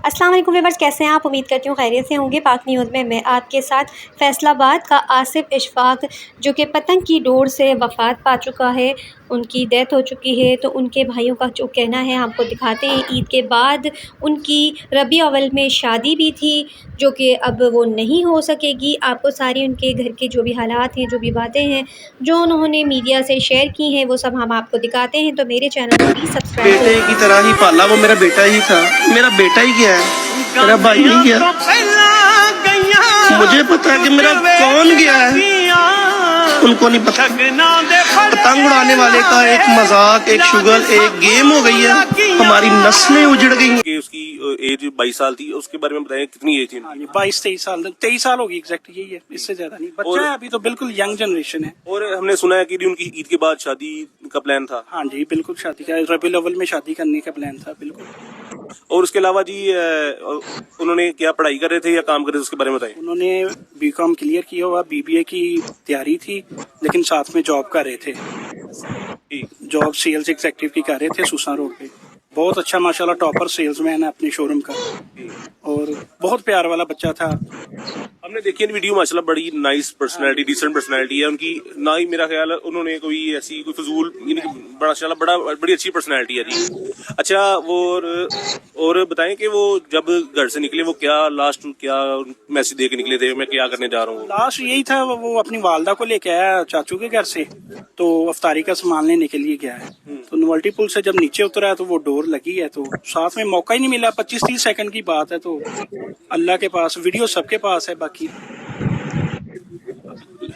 अस्सलाम वालेकुम व्यूअर्स, कैसे हैं आप? उम्मीद करती हूँ खैरियत से होंगे। पाक न्यूज़ में मैं आपके साथ फैसलाबाद का आसिफ इशफाक जो कि पतंग की डोर से वफ़ात पा चुका है, उनकी डेथ हो चुकी है, तो उनके भाइयों का जो कहना है आपको दिखाते हैं। ईद के बाद उनकी रबी अव्वल में शादी भी थी जो कि अब वो नहीं हो सकेगी। आपको सारी उनके घर के जो भी हालात हैं, जो भी बातें हैं, जो उन्होंने मीडिया से शेयर की हैं, वो सब हम आपको दिखाते हैं। तो मेरे चैनल को प्लीज़ सब्सक्राइब बेटे की तरह ही पाला, वो मेरा बेटा ही था। मेरा बेटा ही क्या है, मेरा भाई नहीं गया। मुझे पता है कि मेरा कौन गया है, उनको नहीं पता। पतंग उड़ाने वाले का एक मजाक, एक शुगल, एक गेम हो गई है। हमारी नस्लें उजड़ गई हैं। उसकी एज 22 साल थी, उसके बारे में बताएं कितनी एज थी? 22-23 साल होगी, एग्जैक्ट यही है, इससे ज्यादा नहीं। बच्चा है अभी, तो बिल्कुल यंग जनरेशन है। और हमने सुना है कि उनकी ईद के बाद शादी का प्लान था। हाँ जी, बिल्कुल शादी का, रबी अव्वल में शादी करने का प्लान था, बिल्कुल। और उसके अलावा जी उन्होंने क्या पढ़ाई कर रहे थे या काम कर रहे थे, उसके बारे में बताएं। उन्होंने बीकॉम क्लियर किया हुआ, बीबीए की तैयारी थी, लेकिन साथ में जॉब कर रहे थे। जॉब सेल्स एग्जीक्यूटिव की कर रहे थे सूसा रोड पे। बहुत अच्छा माशाल्लाह, टॉपर सेल्समैन है अपने शोरूम का, और बहुत प्यार वाला बच्चा था। हमने देखी है वीडियो, माशाल्लाह बड़ी नाइस पर्सनालिटी, डिसेंट पर्सनालिटी है उनकी। ना ही मेरा ख्याल है उन्होंने कोई ऐसी कोई फजूल, माशाल्लाह बड़ी अच्छी पर्सनालिटी है जी। अच्छा, वो और बताएं कि वो जब घर से निकले, वो क्या लास्ट क्या मैसेज दे के निकले थे, मैं क्या करने जा रहा हूँ? लास्ट यही था, वो अपनी वालदा को लेके आया चाचू के घर से, तो अफ्तारी का सामान लेने के लिए गया है। तो नोवल्टी पुल से जब नीचे उतरा तो वो डोर लगी है, तो साथ में मौका ही नहीं मिला। 25-30 सेकंड की बात है, तो अल्लाह के पास वीडियो सबके पास है। बाकी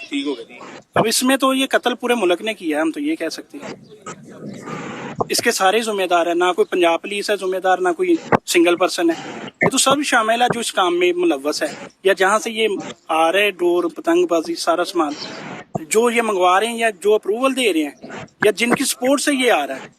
ठीक हो गया। अब इसमें तो ये कत्ल पूरे मुल्क ने किया है, हम तो ये कह सकते हैं। इसके सारे जिम्मेदार है, ना कोई पंजाब पुलिस है जिम्मेदार, ना कोई सिंगल पर्सन है। ये तो सब शामिल है जो इस काम में मुलव्वस है, या जहाँ से ये आ रहे हैं डोर, पतंगबाजी, सारा सामान जो ये मंगवा रहे हैं, या जो अप्रूवल दे रहे हैं, या जिनकी सपोर्ट से ये आ रहा है।